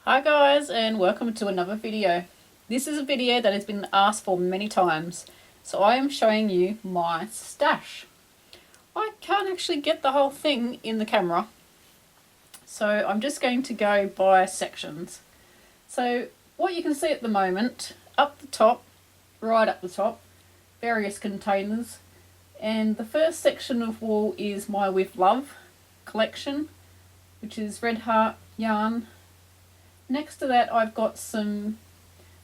Hi guys, and welcome to another video. This is a video that has been asked for many times, so I am showing you my stash. I can't actually get the whole thing in the camera, so I'm just going to go by sections. So what you can see at the moment, up the top, right up the top, various containers, and the first section of wool is my With Love collection, which is red heart yarn. Next to that I've got some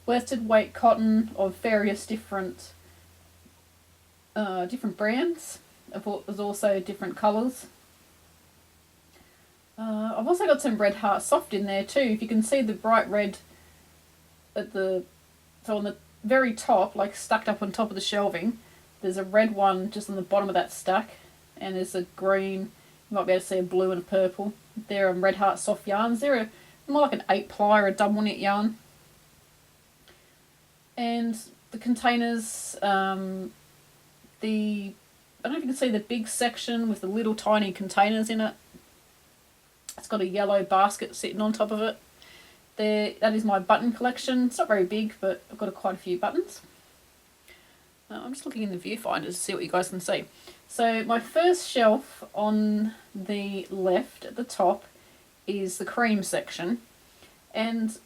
worsted weight cotton of various different brands. There's also different colours. I've also got some red heart soft in there too. If you can see the bright red at so on the very top, like stacked up on top of the shelving, there's a red one just on the bottom of that stack, and there's a green. You might be able to see a blue and a purple. They're red heart soft yarns. They're more like an 8-ply or a double knit yarn. And the containers, I don't know if you can see the big section with the little tiny containers in it. It's got a yellow basket sitting on top of it. That is my button collection. It's not very big, but I've got quite a few buttons. I'm just looking in the viewfinder to see what you guys can see. So my first shelf on the left at the top is the cream section, and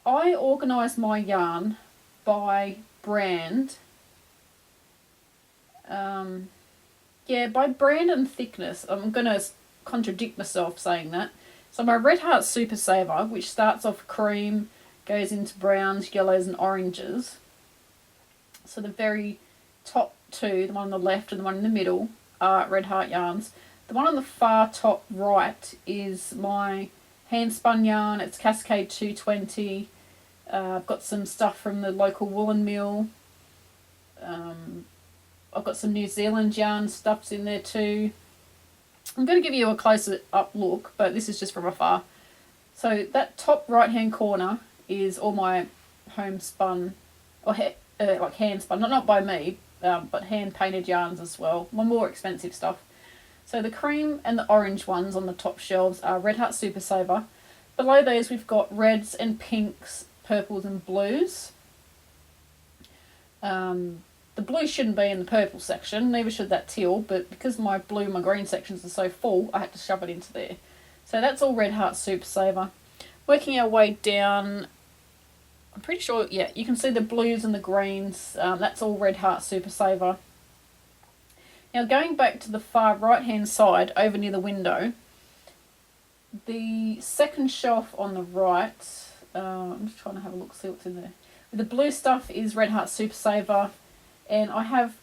I organise my yarn by brand. By brand and thickness. I'm going to contradict myself saying that. So my Red Heart Super Saver, which starts off cream, goes into browns, yellows and oranges. So the very top two, the one on the left and the one in the middle, are Red Heart yarns. The one on the far top right is my hand spun yarn. It's Cascade 220. I've got some stuff from the local woolen mill. I've got some New Zealand yarn stuffs in there too. I'm going to give you a closer up look, but this is just from afar. So that top right hand corner is all my homespun, or like hand spun, not by me, but hand painted yarns as well. My more expensive stuff. So the cream and the orange ones on the top shelves are Red Heart Super Saver. Below those we've got reds and pinks, purples and blues. The blue shouldn't be in the purple section, neither should that teal, but because my blue and my green sections are so full, I had to shove it into there. So that's all Red Heart Super Saver. Working our way down, I'm pretty sure, yeah, you can see the blues and the greens. That's all Red Heart Super Saver. Now going back to the far right hand side, over near the window, the second shelf on the right, I'm just trying to have a look, see what's in there. The blue stuff is Red Heart Super Saver, and I have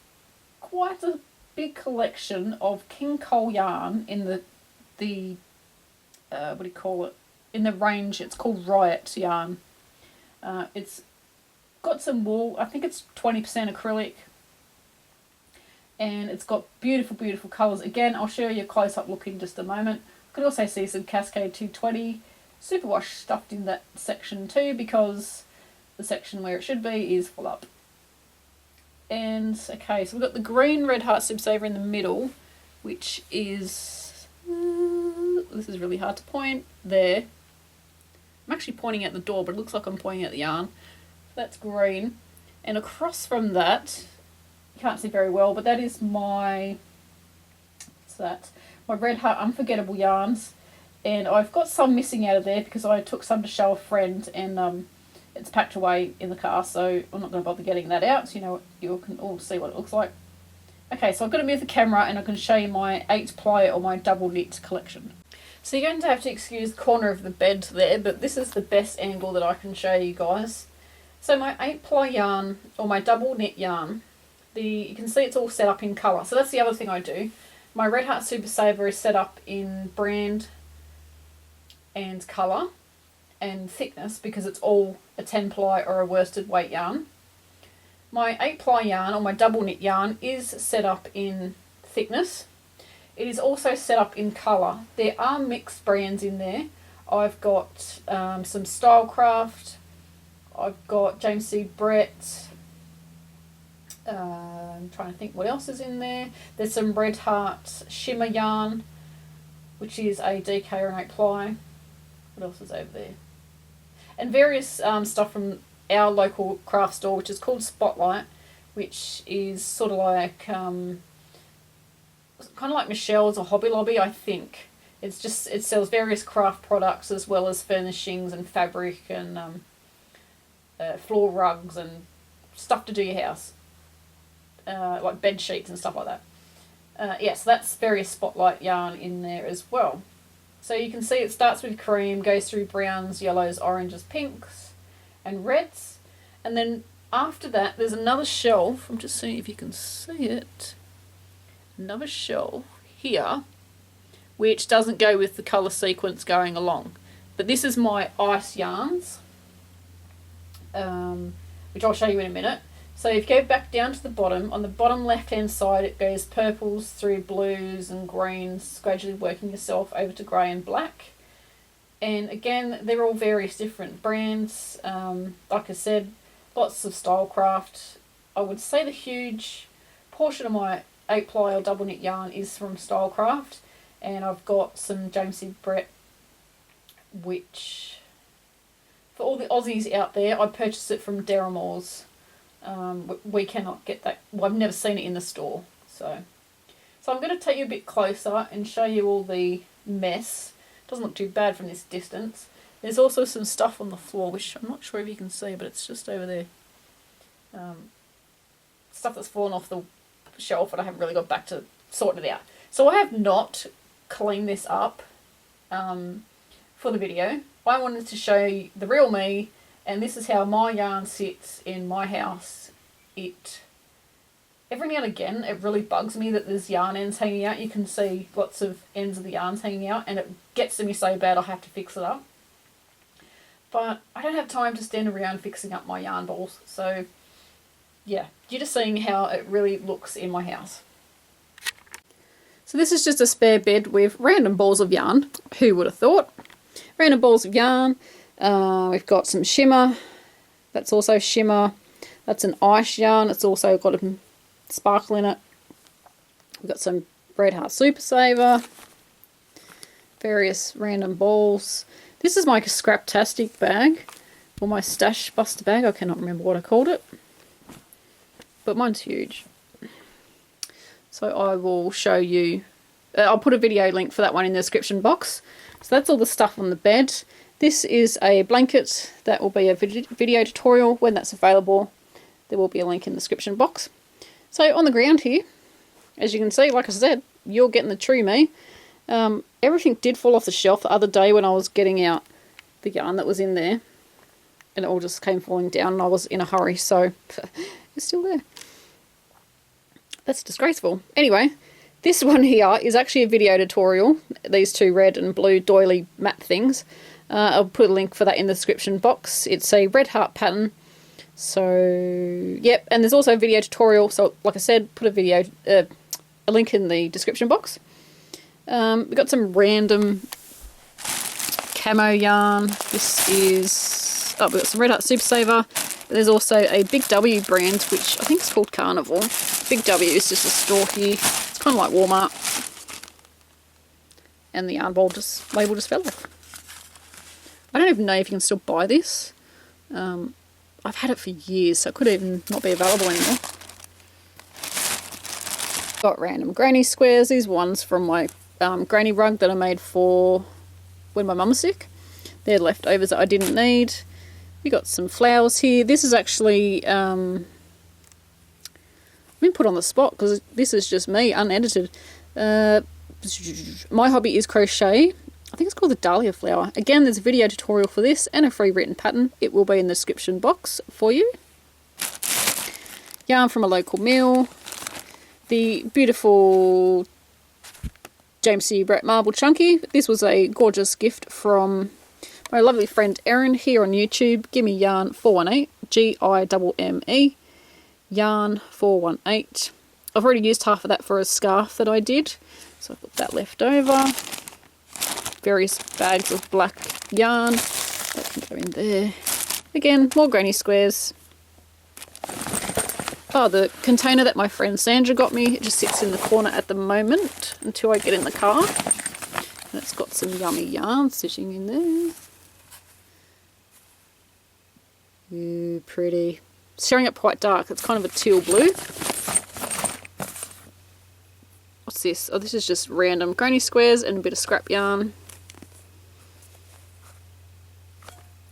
quite a big collection of King Cole yarn in the what do you call it? In the range, it's called Riot yarn. It's got some wool, I think it's 20% acrylic, and it's got beautiful, beautiful colours. Again, I'll show you a close-up look in just a moment. You can also see some Cascade 220 superwash stuffed in that section too, because the section where it should be is full up. And okay, so we've got the green Red Heart Super Saver in the middle, which is, this is really hard to point, there. I'm actually pointing at the door, but it looks like I'm pointing at the yarn. That's green. And across from that, you can't see very well, but that is my, what's that? My Red Heart Unforgettable yarns. And I've got some missing out of there because I took some to show a friend, and it's packed away in the car, so I'm not going to bother getting that out, so you can all see what it looks like. Okay, so I've got to move the camera and I can show you my 8-ply or my double knit collection. So you're going to have to excuse the corner of the bed there, but this is the best angle that I can show you guys. So my 8-ply yarn, or my double knit yarn, you can see it's all set up in colour. So that's the other thing I do. My Red Heart Super Saver is set up in brand and colour and thickness, because it's all a 10-ply or a worsted weight yarn. My 8-ply yarn, or my double knit yarn, is set up in thickness. It is also set up in colour. There are mixed brands in there. I've got some Stylecraft, I've got James C. Brett, I'm trying to think what else is in there. There's some Red Heart Shimmer yarn, which is a DK or an 8-ply. What else is over there? and various stuff from our local craft store, which is called Spotlight, which is sort of like kind of like Michelle's or Hobby Lobby, I think. It sells various craft products as well as furnishings and fabric and floor rugs and stuff to do your house, like bed sheets and stuff like that. Yeah, so that's various Spotlight yarn in there as well. So you can see it starts with cream, goes through browns, yellows, oranges, pinks, and reds. And then after that, there's another shelf. I'm just seeing if you can see it. Another shelf here, which doesn't go with the colour sequence going along. But this is my ice yarns, which I'll show you in a minute. So if you go back down to the bottom, on the bottom left hand side it goes purples through blues and greens, gradually working yourself over to grey and black. And again, they're all various different brands. Like I said, lots of Stylecraft. I would say the huge portion of my 8-ply or double knit yarn is from Stylecraft, and I've got some James C. Brett, which for all the Aussies out there, I purchased it from Deramores. We cannot get that. Well, I've never seen it in the store. So I'm going to take you a bit closer and show you all the mess. Doesn't look too bad from this distance. There's also some stuff on the floor, which I'm not sure if you can see, but it's just over there. Stuff that's fallen off the shelf, and I haven't really got back to sorting it out. So I have not cleaned this up for the video. I wanted to show you the real me, and this is how my yarn sits in my house. Every now and again, it really bugs me that there's yarn ends hanging out. You can see lots of ends of the yarns hanging out, and it gets to me so bad I have to fix it up. But I don't have time to stand around fixing up my yarn balls, so yeah, you're just seeing how it really looks in my house. So this is just a spare bed with random balls of yarn. Who would have thought? Random balls of yarn. We've got some shimmer. That's also shimmer. That's an ice yarn. It's also got a sparkle in it. We've got some Red Heart Super Saver. Various random balls. This is my Scraptastic bag, or my stash buster bag. I cannot remember what I called it, but mine's huge. So I will show you. I'll put a video link for that one in the description box. So that's all the stuff on the bed. This is a blanket. That will be a video tutorial when that's available. There will be a link in the description box. So on the ground here, as you can see, like I said, you're getting the true me. Everything did fall off the shelf the other day when I was getting out the yarn that was in there, and it all just came falling down, and I was in a hurry, so it's still there. That's disgraceful. Anyway, this one here is actually a video tutorial. These two red and blue doily mat things. I'll put a link for that in the description box. It's a red heart pattern. So, yep, and there's also a video tutorial. So, like I said, put a link in the description box. We've got some random camo yarn. This is, we've got some Red Heart Super Saver. There's also a Big W brand, which I think is called Carnival. Big W is just a store here. It's kind of like Walmart. And the yarn label just fell off. I don't even know if you can still buy this. I've had it for years, so it could even not be available anymore. Got random granny squares. These ones from my granny rug that I made for when my mum was sick. They're leftovers that I didn't need. We got some flowers here. This is actually I've been put on the spot because this is just me, unedited. My hobby is crochet. I think it's called the Dahlia Flower. Again, there's a video tutorial for this and a free written pattern. It will be in the description box for you. Yarn from a local mill. The beautiful James C. Brett Marble Chunky. This was a gorgeous gift from my lovely friend Erin here on YouTube. Gimme Yarn 418. Gimme Yarn 418. I've already used half of that for a scarf that I did, so I've got that left over. Various bags of black yarn. That can go in there. Again, more granny squares. Oh, the container that my friend Sandra got me, it just sits in the corner at the moment until I get in the car. And it's got some yummy yarn sitting in there. Ooh, pretty. It's showing up quite dark. It's kind of a teal blue. What's this? Oh, this is just random granny squares and a bit of scrap yarn.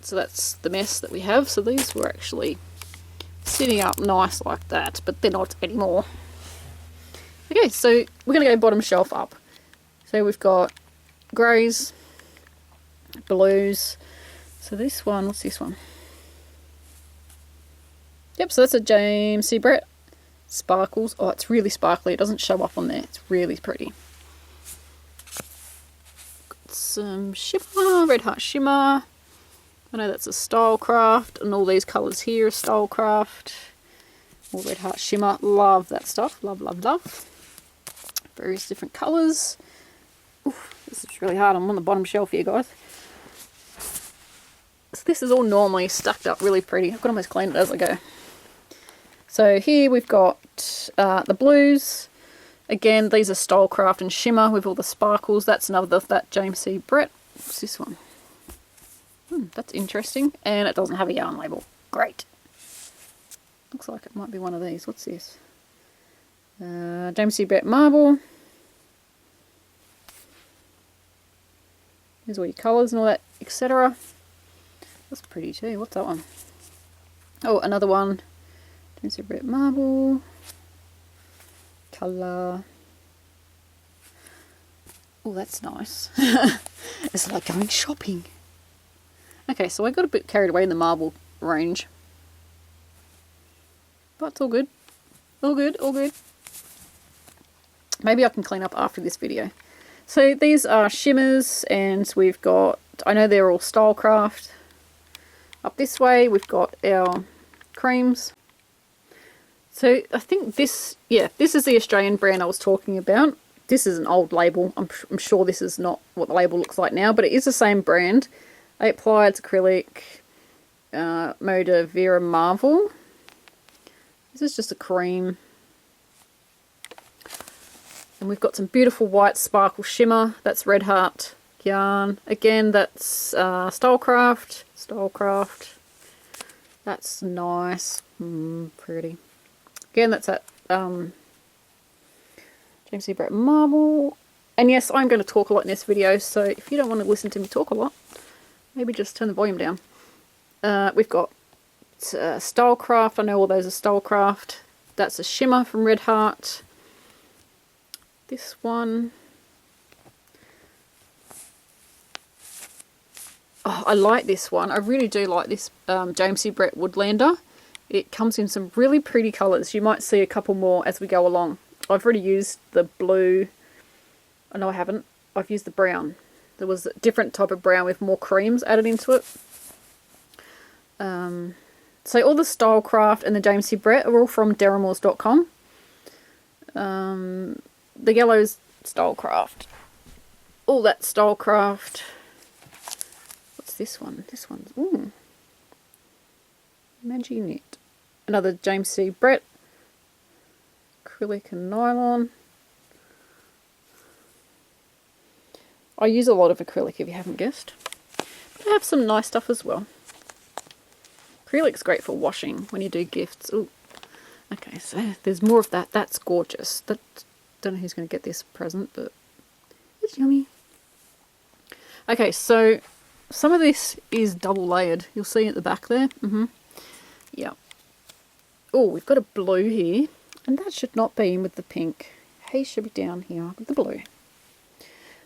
So that's the mess that we have. So these were actually sitting up nice like that, but they're not anymore. Okay, so we're going to go bottom shelf up. So we've got greys, blues. So this one, what's this one? Yep, so that's a James C. Brett. Sparkles. Oh, it's really sparkly. It doesn't show up on there. It's really pretty. Got some shimmer, red heart shimmer. I know that's a Stylecraft, and all these colours here are Stylecraft. All red heart shimmer. Love that stuff. Love, love, love. Various different colours. Oof, this is really hard. I'm on the bottom shelf here, guys. So this is all normally stacked up really pretty. I've got to almost clean it as I go. So here we've got the blues. Again, these are Stylecraft and shimmer with all the sparkles. That's another that James C. Brett. What's this one? That's interesting. And it doesn't have a yarn label. Great. Looks like it might be one of these. What's this? James C. Brett marble. Here's all your colours and all that, etc. That's pretty too. What's that one? Oh, another one. James C. Brett marble. Colour. Oh, that's nice. It's like going shopping. Okay, so I got a bit carried away in the marble range. But it's all good. All good, all good. Maybe I can clean up after this video. So these are shimmers, and we've got, I know they're all Stylecraft. Up this way we've got our creams. So I think this, yeah, this is the Australian brand I was talking about. This is an old label. I'm sure this is not what the label looks like now, but it is the same brand. 8 ply, it's acrylic, Moda Vera Marvel. This is just a cream. And we've got some beautiful white sparkle shimmer. That's Red Heart yarn. Again, that's Stylecraft. Stylecraft. That's nice. Pretty. Again, that's that James C. Brett marble. And yes, I'm going to talk a lot in this video, so if you don't want to listen to me talk a lot, maybe just turn the volume down. We've got Stylecraft. I know all those are Stylecraft. That's a shimmer from Red Heart. This one. Oh, I like this one. I really do like this James C. Brett Woodlander. It comes in some really pretty colours. You might see a couple more as we go along. I've already used the blue. Oh, no, I haven't. I've used the brown. There was a different type of brown with more creams added into it. So all the Stylecraft and the James C. Brett are all from Deramores.com. The yellow's Stylecraft. All that Stylecraft. What's this one? This one's Magi Knit. Another James C. Brett. Acrylic and nylon. I use a lot of acrylic if you haven't guessed. But I have some nice stuff as well. Acrylic's great for washing when you do gifts. Ooh. Okay, so there's more of that. That's gorgeous. That, don't know who's going to get this present, but it's yummy. Okay, so some of this is double layered. You'll see at the back there. Yeah. Oh, we've got a blue here, and that should not be in with the pink. He should be down here with the blue.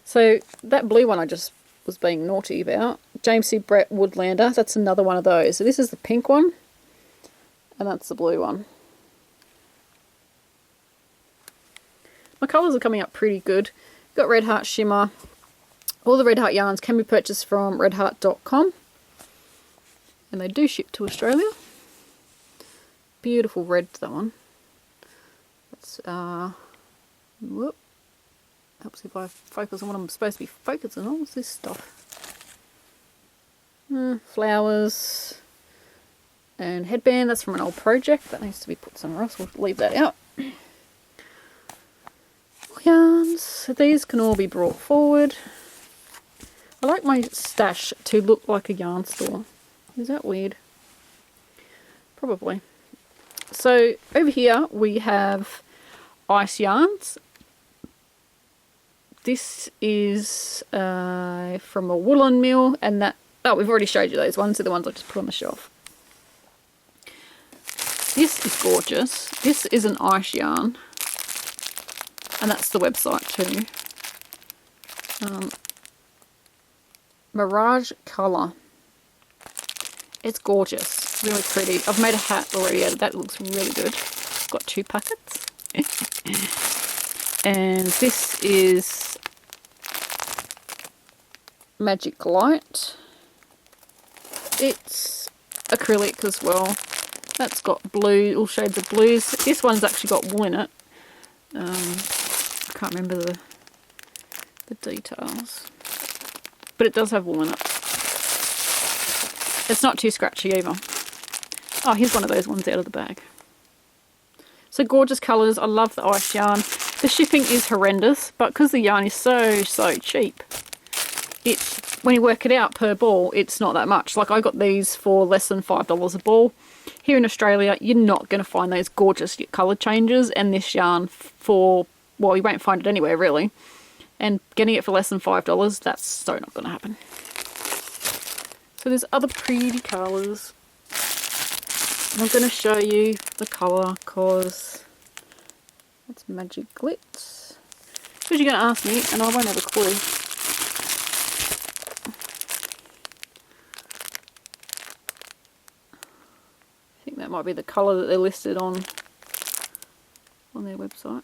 So that blue one I just was being naughty about. James C. Brett Woodlander. That's another one of those. So this is the pink one, and that's the blue one. My colours are coming up pretty good. Got Red Heart shimmer. All the Red Heart yarns can be purchased from redheart.com, and they do ship to Australia. Beautiful red, that one. That's whoop. Helps if I focus on what I'm supposed to be focusing on. What's this stuff? Flowers and headband. That's from an old project. That needs to be put somewhere else. We'll leave that out. Yarns. So these can all be brought forward. I like my stash to look like a yarn store. Is that weird? probably. So over here we have ice yarns. This is from a woolen mill, and that, oh, we've already showed you those ones. They're the ones I just put on the shelf. This is gorgeous. This is an ice yarn, and that's the website too. Mirage Colour. It's gorgeous, really pretty. I've made a hat already out of that. It looks really good. It's got 2 packets. And this is Magic Light. It's acrylic as well. That's got blue, all shades of blues. This one's actually got wool in it. I can't remember the details, but it does have wool in it. It's not too scratchy either. Oh, here's one of those ones out of the bag. So gorgeous colours. I love the ice yarn. The shipping is horrendous, but because the yarn is so cheap, it's, when you work it out per ball, it's not that much. Like, I got these for less than $5 a ball. Here in Australia, you're not going to find those gorgeous colour changes, and this yarn for, well, you won't find it anywhere really. And getting it for less than $5, that's so not going to happen. So there's other pretty colours. And I'm going to show you the colour because it's Magic Glitz. Because you're going to ask me, and I won't have a clue. I think that might be the colour that they're listed on their website.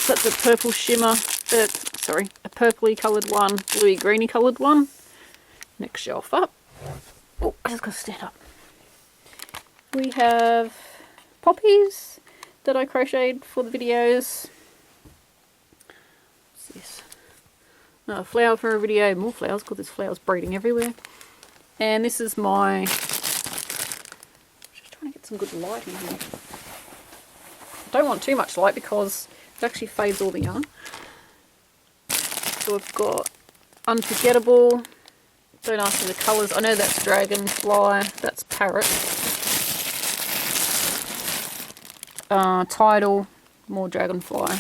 So that's a purple shimmer, sorry, a purpley coloured one, bluey greeny coloured one. Next shelf up. Oh, I just got to stand up. We have poppies that I crocheted for the videos. What's this? A flower for a video, more flowers because there's flowers breeding everywhere. And this is my, just trying to get some good light in here. Don't want too much light because it actually fades all the yarn. So I've got Unforgettable. Don't ask me the colours. I know that's Dragonfly. That's Parrot. Tidal. More Dragonfly.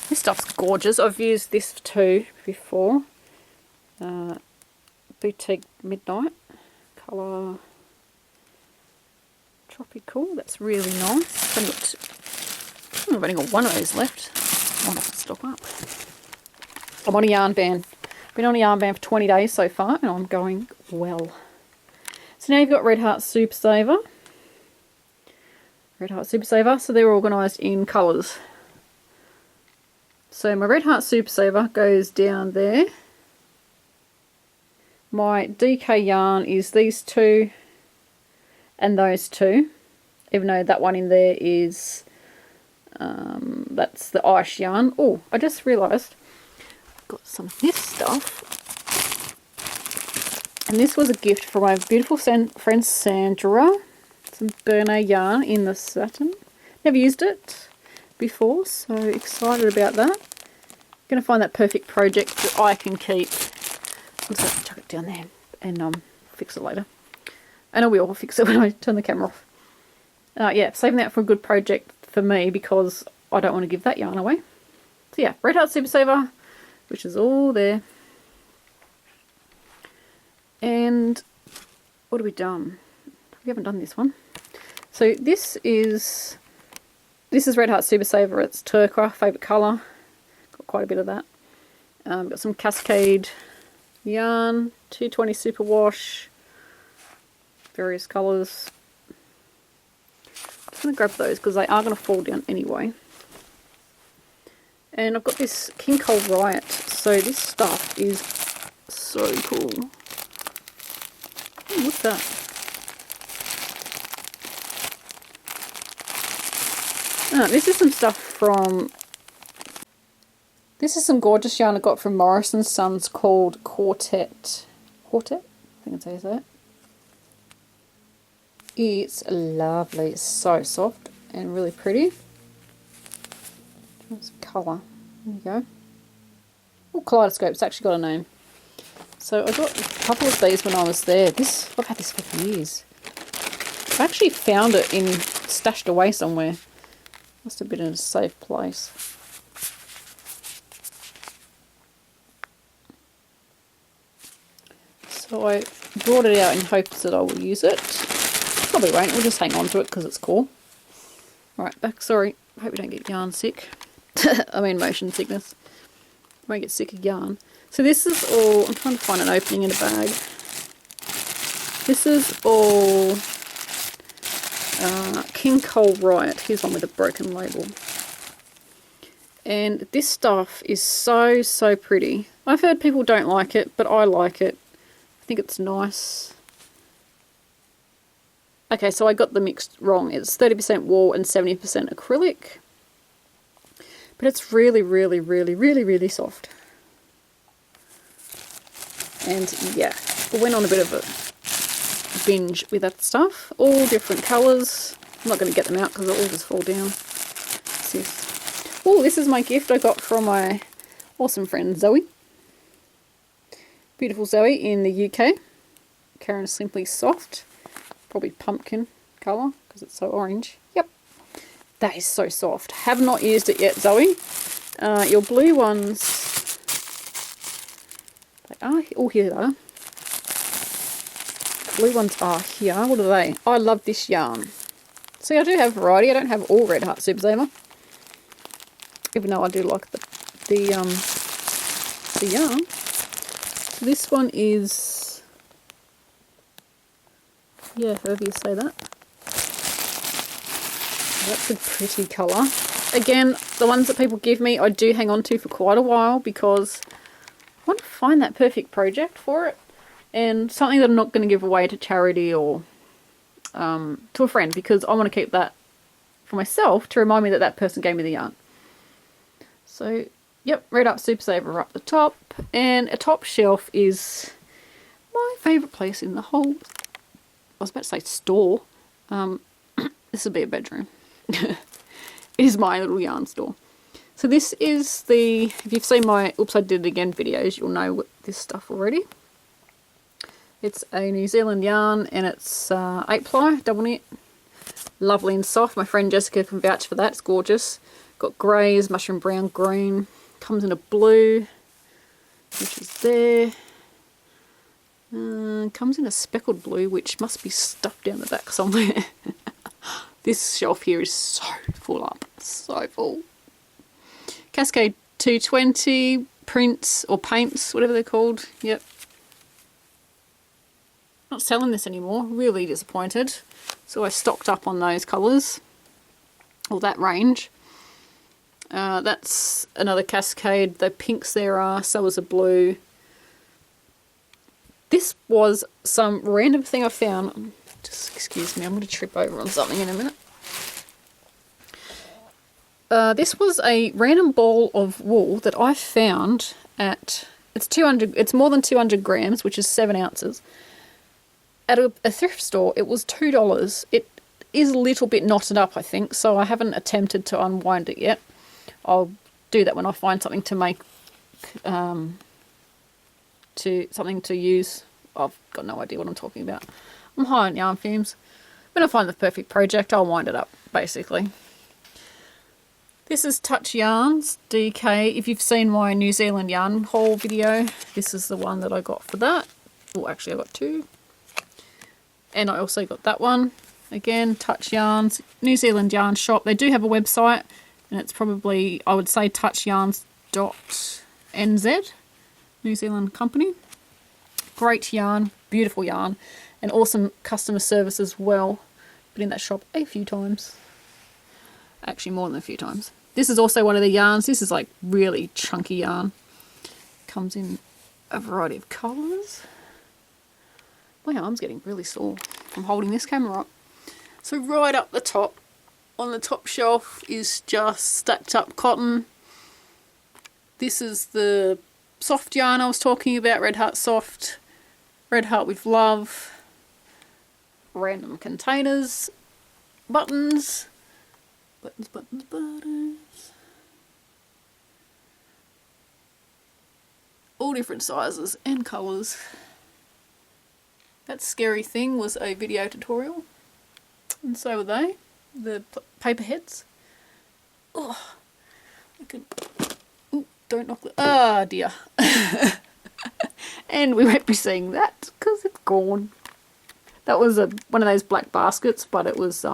This stuff's gorgeous. I've used this too before. Boutique Midnight. Colour Tropical. That's really nice. I've only got one of those left. Might have to stock up. I'm on a yarn ban. Been on a yarn ban for 20 days so far, and I'm going well. So now you've got Red Heart Super Saver. Red Heart Super Saver, so they're organised in colours. So my Red Heart Super Saver goes down there. My DK yarn is these two and those two, even though that one in there is, that's the ice yarn. Oh, I just realised I've got some of this stuff. And this was a gift from my beautiful friend Sandra. Some Bernay yarn in the satin. Never used it before, so excited about that. Going to find that perfect project that I can keep. I'll just have to chuck it down there and fix it later. And I will fix it when I turn the camera off. Yeah, saving that for a good project for me because I don't want to give that yarn away. So yeah, Red Heart Super Saver, which is all there. And what have we done? We haven't done this one. So this is Red Heart Super Saver. It's turquoise, favourite colour. Got quite a bit of that. Got some Cascade yarn, 220 superwash, various colours. I'm going to grab those because they are going to fall down anyway. And I've got this King Cole Riot. So this stuff is so cool. Ooh, what's that? This is some stuff from... This is some gorgeous yarn I got from Morrison Sons called Quartet. Quartet? I think that's how you say it. It's lovely. It's so soft and really pretty. It's colour. There you go. Oh, Kaleidoscope. It's actually got a name. So I got a couple of these when I was there. I've had this for years. I actually found it stashed away somewhere. Must have been in a safe place. So I brought it out in hopes that I will use it. Probably won't, we'll just hang on to it because it's cool. Alright, back, sorry. Hope we don't get yarn sick. I mean motion sickness. Won't get sick of yarn. So this is all, I'm trying to find an opening in a bag. This is all King Cole Riot. Here's one with a broken label. And this stuff is so, so pretty. I've heard people don't like it, but I like it. I think it's nice. Okay, so I got the mix wrong. It's 30% wool and 70% acrylic. But it's really, really, really, really, really soft. And yeah, I went on a bit of a binge with that stuff. All different colours. I'm not going to get them out because they'll all just fall down. What's this? Oh, this is my gift I got from my awesome friend Zoe. Beautiful Zoe in the UK. Karen Simply Soft. Probably pumpkin colour because it's so orange. Yep. That is so soft. Have not used it yet, Zoe. Your blue ones, they are, oh here they are. Blue ones are here. What are they? I love this yarn. See, I do have variety. I don't have all Red Heart Super Saver. Even though I do like the yarn. So this one is, yeah, however you say that. That's a pretty colour. Again, the ones that people give me, I do hang on to for quite a while because I want to find that perfect project for it. And something that I'm not going to give away to charity or to a friend because I want to keep that for myself to remind me that that person gave me the yarn. So, yep, Red Up Super Saver up the top. And a top shelf is my favourite place in the whole, I was about to say store. This will be a bedroom. It is my little yarn store. So this is the, if you've seen my Oops I Did It Again videos, you'll know this stuff already. It's a New Zealand yarn and it's 8-ply, double knit. Lovely and soft. My friend Jessica can vouch for that. It's gorgeous. Got greys, mushroom brown, green. Comes in a blue, which is there. Comes in a speckled blue, which must be stuffed down the back somewhere. This shelf here is so full up. So full. Cascade 220 prints or paints, whatever they're called. Yep. Not selling this anymore. Really disappointed. So I stocked up on those colours. Or that range. That's another Cascade. The pinks there are. So is a blue. This was some random thing I found. Just excuse me, I'm going to trip over on something in a minute. This was a random ball of wool that I found at, it's more than 200 grams, which is 7 ounces. At a thrift store, it was $2. It is a little bit knotted up, I think, so I haven't attempted to unwind it yet. I'll do that when I find something to make, something to use. I've got no idea what I'm talking about. I'm high on yarn fumes. When I find the perfect project, I'll wind it up, basically. This is Touch Yarns, DK. If you've seen my New Zealand yarn haul video, this is the one that I got for that. Well, actually I got 2. And I also got that one. Again, Touch Yarns, New Zealand yarn shop. They do have a website, and it's probably, I would say, touchyarns.nz, New Zealand company. Great yarn, beautiful yarn, and awesome customer service as well. Been in that shop a few times. Actually, more than a few times. This is also one of the yarns. This is like really chunky yarn. Comes in a variety of colours. My arm's getting really sore from holding this camera up. So right up the top, on the top shelf is just stacked up cotton. This is the soft yarn I was talking about, Red Heart Soft, Red Heart with Love, random containers, buttons, buttons, all different sizes and colours. That scary thing was a video tutorial. and so were they, the paper heads. Oh, I can. Ooh, don't knock the. Ah, dear. And we won't be seeing that because it's gone. That was one of those black baskets, but it was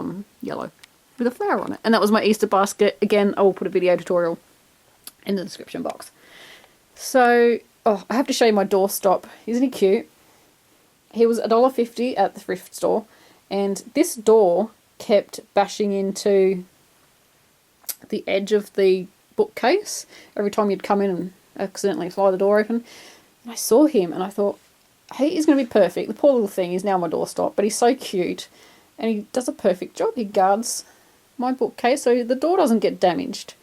yellow with a flower on it. And that was my Easter basket. Again, I will put a video tutorial in the description box. So, oh, I have to show you my doorstop. Isn't he cute? He was $1.50 at the thrift store, and this door kept bashing into the edge of the bookcase every time you'd come in and accidentally fly the door open. And I saw him and I thought, hey, he's going to be perfect. The poor little thing is now my doorstop, but he's so cute and he does a perfect job. He guards my bookcase so the door doesn't get damaged.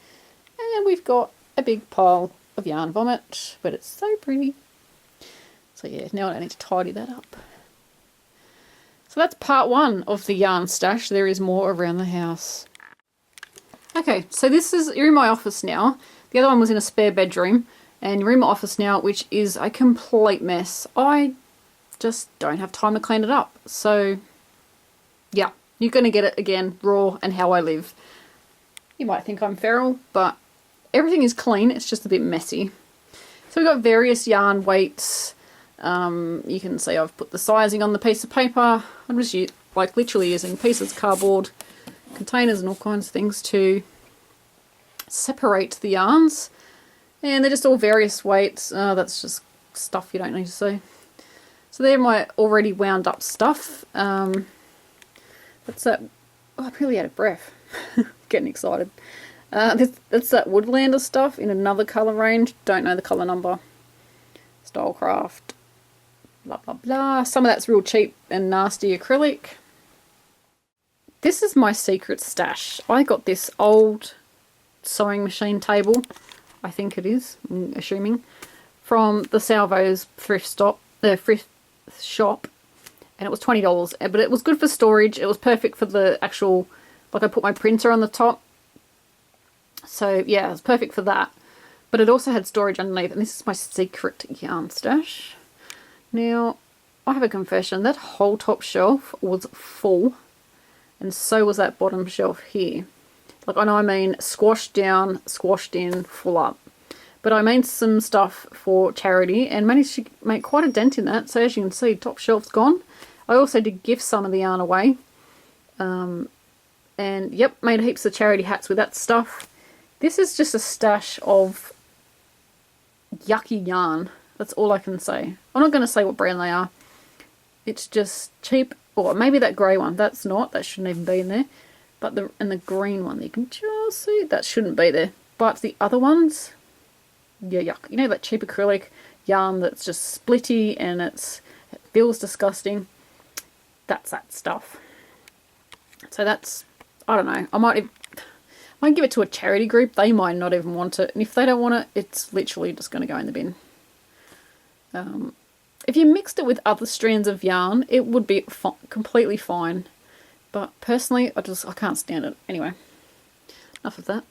And we've got a big pile of yarn vomit, but it's so pretty. So yeah, now I need to tidy that up. So that's part one of the yarn stash. There is more around the house. Okay, so you're in my office now. The other one was in a spare bedroom, and you're in my office now, which is a complete mess. I just don't have time to clean it up. So yeah, you're going to get it again, raw and how I live. You might think I'm feral, but everything is clean. It's just a bit messy. So we've got various yarn weights. You can see I've put the sizing on the piece of paper. I'm just literally using pieces of cardboard, containers and all kinds of things to separate the yarns. And they're just all various weights. That's just stuff you don't need to see. So they're my already wound up stuff. That's that. Oh, I'm really out of breath. Getting excited. That's that Woodlander stuff in another colour range. Don't know the colour number. Stylecraft. Blah blah blah. Some of that's real cheap and nasty acrylic. This is my secret stash. I got this old sewing machine table, I think it is, I'm assuming, from the Salvo's thrift shop, and it was $20. But it was good for storage. It was perfect for the actual, like I put my printer on the top. So yeah, it was perfect for that. But it also had storage underneath, and this is my secret yarn stash. Now, I have a confession. That whole top shelf was full, and so was that bottom shelf here. Like, I mean, squashed down, squashed in, full up. But I made some stuff for charity and managed to make quite a dent in that. So as you can see, top shelf's gone. I also did give some of the yarn away. And yep, made heaps of charity hats with that stuff. This is just a stash of yucky yarn. That's all I can say. I'm not going to say what brand they are. It's just cheap. Or maybe that grey one. That's not. That shouldn't even be in there. But the green one, you can just see, that shouldn't be there. But the other ones, yeah, yuck. You know that cheap acrylic yarn that's just splitty and it feels disgusting? That's that stuff. So that's, I don't know. I might give it to a charity group. They might not even want it. And if they don't want it, it's literally just going to go in the bin. If you mixed it with other strands of yarn, it would be completely fine. But personally, I can't stand it. Anyway, enough of that.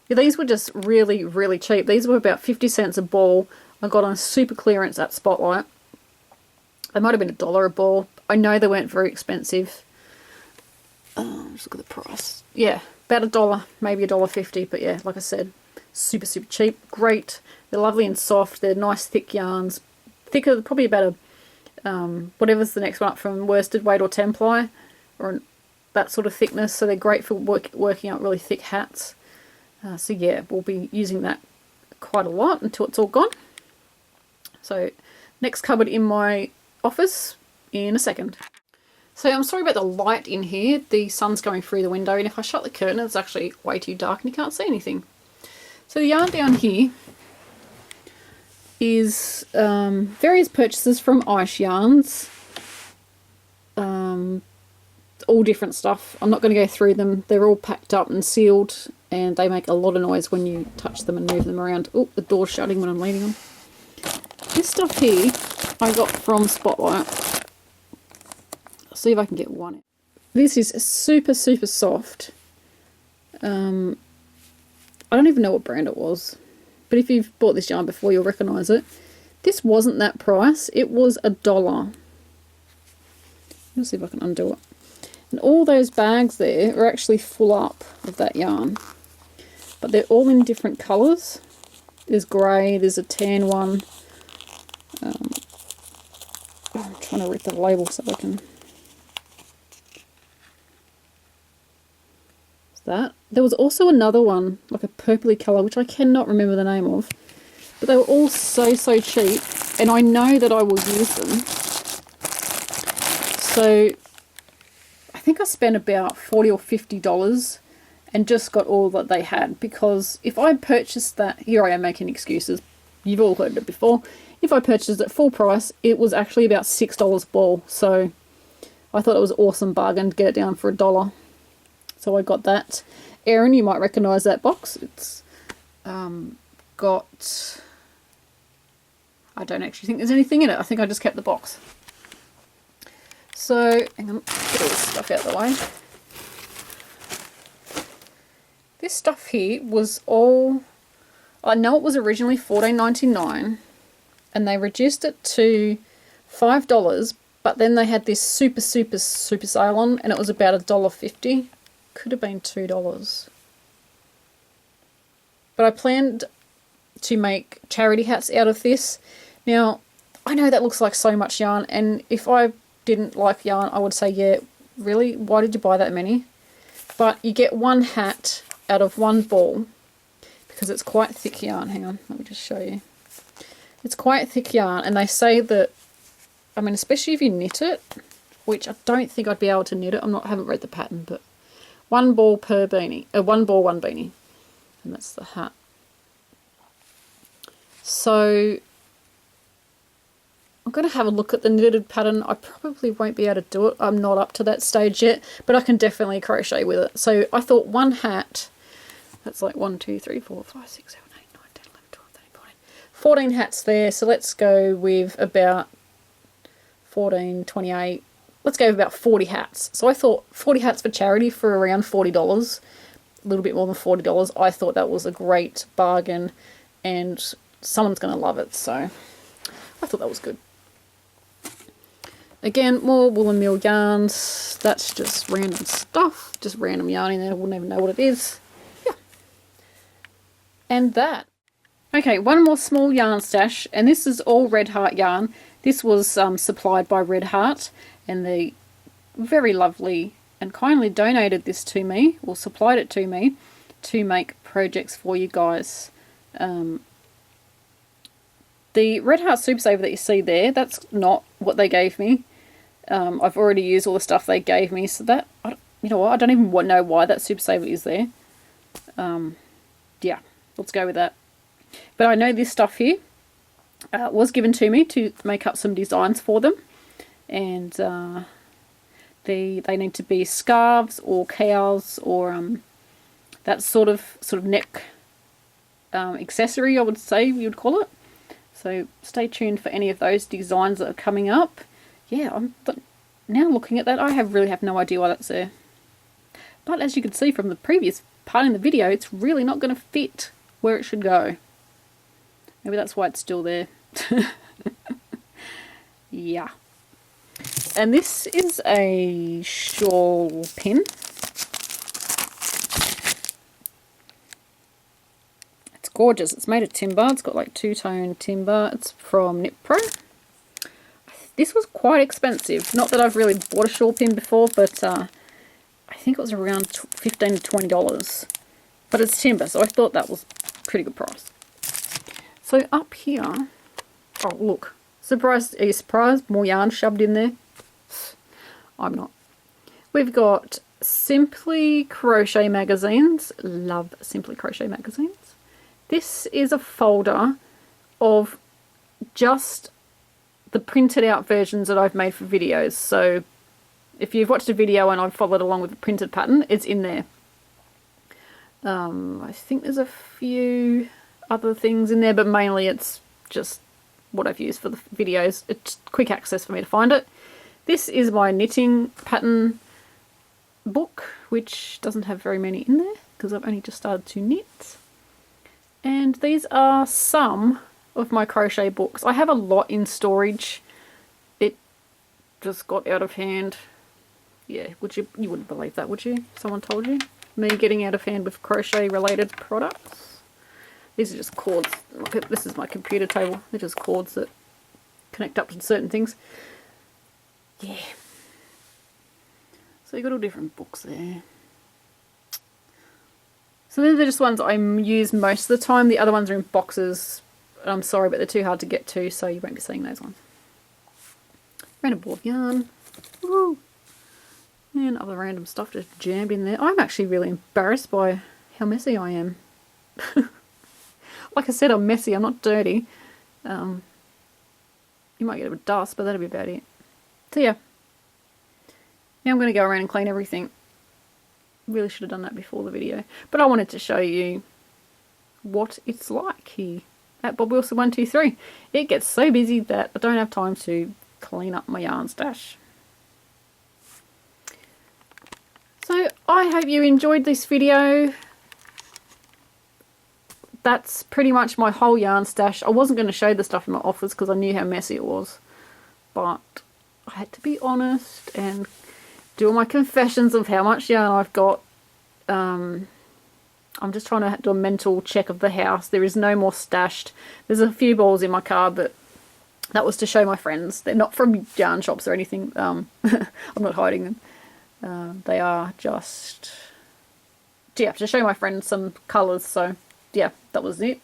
Yeah, these were just really, really cheap. These were about 50 cents a ball. I got on super clearance at Spotlight. They might have been $1 a ball. I know they weren't very expensive. Just look at the price. Yeah, about $1, maybe $1.50. But yeah, like I said, super, super cheap. Great. They're lovely and soft. They're nice thick yarns. Thicker, probably about whatever's the next one up from worsted weight or 10-ply. Or that sort of thickness. So they're great for working out really thick hats. So yeah, we'll be using that quite a lot until it's all gone. So next cupboard in my office in a second. So I'm sorry about the light in here. The sun's going through the window, and if I shut the curtain it's actually way too dark and you can't see anything. So the yarn down here is various purchases from Ice Yarns. All different stuff. I'm not going to go through them. They're all packed up and sealed, and they make a lot of noise when you touch them and move them around. Oh, the door's shutting when I'm leaning on. This stuff here I got from Spotlight. I'll see if I can get one. This is super, super soft. I don't even know what brand it was, but if you've bought this yarn before, you'll recognise it. This wasn't that price. It was $1. Let's see if I can undo it. And all those bags there are actually full up of that yarn. But they're all in different colours. There's grey, there's a tan one. I'm trying to read the label so I can... That. There was also another one, like a purpley colour, which I cannot remember the name of. But they were all so cheap, and I know that I will use them. So I think I spent about $40 or $50 and just got all that they had, because if I purchased that, here I am making excuses, you've all heard it before, if I purchased it full price, it was actually about $6 a ball. So I thought it was an awesome bargain to get it down for $1. So I got that. Erin, you might recognise that box. It's got... I don't actually think there's anything in it. I think I just kept the box. So, hang on, get all this stuff out of the way. This stuff here was all... I know it was originally $14.99 and they reduced it to $5, but then they had this super sale on and it was about $1.50. Could have been $2. But I planned to make charity hats out of this. Now, I know that looks like so much yarn, and if I didn't like yarn, I would say, yeah, really? Why did you buy that many? But you get one hat out of one ball because it's quite thick yarn. Hang on, let me just show you. It's quite thick yarn, and they say that, I mean, especially if you knit it, which I don't think I'd be able to knit it. I haven't read the pattern, but one ball per beanie, one ball, one beanie, and that's the hat. So I'm going to have a look at the knitted pattern. I probably won't be able to do it. I'm not up to that stage yet, but I can definitely crochet with it. So I thought one hat, that's like 1, 2, 3, 4, 5, 6, 7, 8, 9, 10, 11, 12, 13, 14. 14 hats there. So let's go with about 14, 28. Let's go with about 40 hats. So I thought 40 hats for charity for around $40, a little bit more than $40. I thought that was a great bargain and someone's going to love it. So I thought that was good. Again, more wool and meal yarns. That's just random stuff. Just random yarn in there. I wouldn't even know what it is. Yeah. And that. Okay, one more small yarn stash. And this is all Red Heart yarn. This was supplied by Red Heart. And they very lovely and kindly donated this to me. Or supplied it to me. To make projects for you guys. The Red Heart Super Saver that you see there, that's not what they gave me. I've already used all the stuff they gave me, so that, you know what, I don't even know why that Super Saver is there. Yeah, let's go with that. But I know this stuff here was given to me to make up some designs for them. And they need to be scarves or cowls or that sort of neck accessory, I would say you'd call it. So stay tuned for any of those designs that are coming up. Yeah, now looking at that, I really have no idea why that's there. But as you can see from the previous part in the video, it's really not going to fit where it should go. Maybe that's why it's still there. Yeah. And this is a shawl pin. Gorgeous. It's made of timber. It's got like two-tone timber. It's from Knit Pro. This was quite expensive. Not that I've really bought a shawl pin before, but I think it was around $15 to $20. But it's timber, so I thought that was a pretty good price. So up here, oh look, surprised, are you surprised? More yarn shoved in there? I'm not. We've got Simply Crochet magazines. Love Simply Crochet magazines. This is a folder of just the printed out versions that I've made for videos. So if you've watched a video and I've followed along with the printed pattern, it's in there. I think there's a few other things in there, but mainly it's just what I've used for the videos. It's quick access for me to find it. This is my knitting pattern book, which doesn't have very many in there because I've only just started to knit. And these are some of my crochet books. I have a lot in storage. It just got out of hand. Yeah, you wouldn't believe that, would you? Someone told you? Me getting out of hand with crochet related products. These are just cords. This is my computer table. They're just cords that connect up to certain things. Yeah. So you've got all different books there. So they're just ones I use most of the time. The other ones are in boxes. I'm sorry, but they're too hard to get to, so you won't be seeing those ones. Random ball of yarn. Woo! And other random stuff just jammed in there. I'm actually really embarrassed by how messy I am. Like I said, I'm messy, I'm not dirty. You might get a bit of dust, but that'll be about it. So yeah. Now I'm going to go around and clean everything. Really should have done that before the video. But I wanted to show you what it's like here at Bob Wilson 123. It gets so busy that I don't have time to clean up my yarn stash. So I hope you enjoyed this video. That's pretty much my whole yarn stash. I wasn't going to show the stuff in my office because I knew how messy it was. But I had to be honest and do all my confessions of how much yarn I've got. I'm just trying to do a mental check of the house. There is no more stashed. There's a few balls in my car, but that was to show my friends. They're not from yarn shops or anything. I'm not hiding them. They are just, yeah, to show my friends some colours. So yeah, that was it.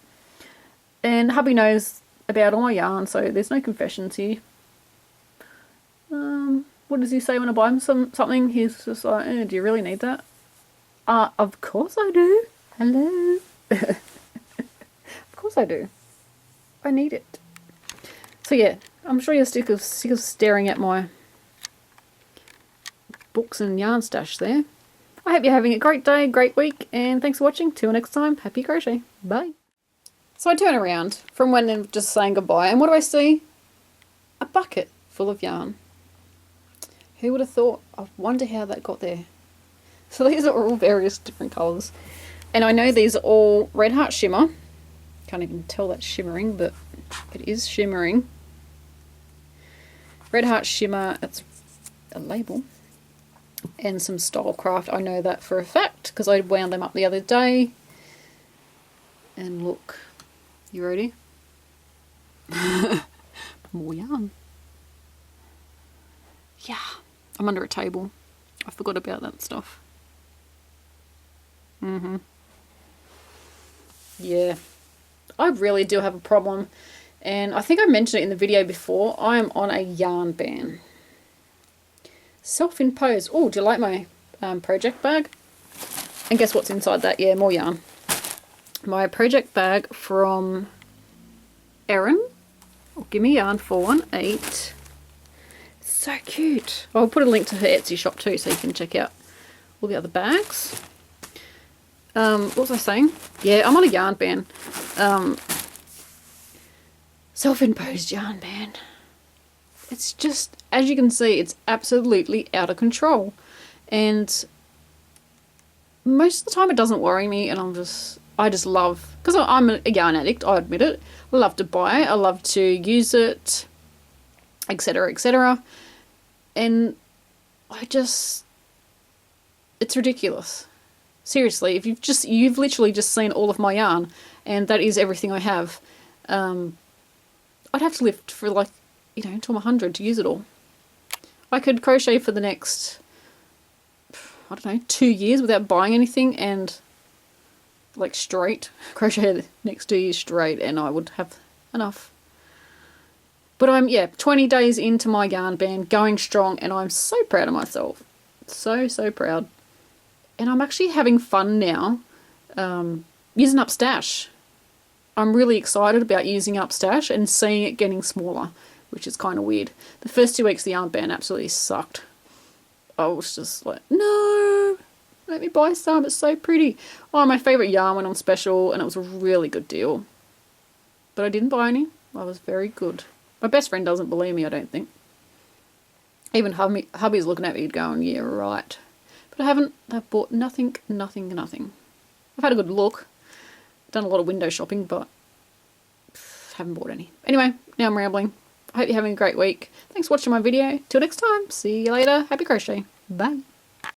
And hubby knows about all my yarn, so there's no confessions here. What does he say when I buy him something? He's just like, do you really need that? Of course I do. Hello. Of course I do. I need it. So yeah, I'm sure you're sick of staring at my books and yarn stash there. I hope you're having a great day, great week, and thanks for watching. Till next time, happy crochet. Bye. So I turn around from when I'm just saying goodbye, and what do I see? A bucket full of yarn. Who would have thought? I wonder how that got there. So these are all various different colours. And I know these are all Red Heart Shimmer. Can't even tell that's shimmering, but it is shimmering. Red Heart Shimmer, that's a label. And some Stylecraft, I know that for a fact, because I wound them up the other day. And look, you ready? More yarn. Yeah. I'm under a table. I forgot about that stuff. Yeah. I really do have a problem. And I think I mentioned it in the video before. I am on a yarn ban. Self-imposed. Oh, do you like my project bag? And guess what's inside that? Yeah, more yarn. My project bag from Erin. Oh, give me yarn 418. So cute. I'll put a link to her Etsy shop too, so you can check out all the other bags. What was I saying? Yeah, I'm on a yarn ban. Self-imposed yarn ban. It's just, as you can see, it's absolutely out of control. And most of the time it doesn't worry me, and I just love, because I'm a yarn addict, I admit it. I love to buy it, I love to use it, etc, etc. And it's ridiculous. Seriously, if you've literally just seen all of my yarn, and that is everything I have. I'd have to live for like, until I'm 100 to use it all. I could crochet for the next, I don't know, 2 years without buying anything, and like straight, crochet the next 2 years straight, and I would have enough. But I'm, 20 days into my yarn ban, going strong, and I'm so proud of myself. So, so proud. And I'm actually having fun now, using up stash. I'm really excited about using up stash and seeing it getting smaller, which is kind of weird. The first 2 weeks of the yarn ban absolutely sucked. I was just like, no, let me buy some, it's so pretty. Oh, my favourite yarn went on special, and it was a really good deal. But I didn't buy any. I was very good. My best friend doesn't believe me, I don't think. Even hubby's looking at me going, yeah, right. But I've bought nothing. I've had a good look. Done a lot of window shopping, but haven't bought any. Anyway, now I'm rambling. I hope you're having a great week. Thanks for watching my video. Till next time, see you later. Happy crochet. Bye.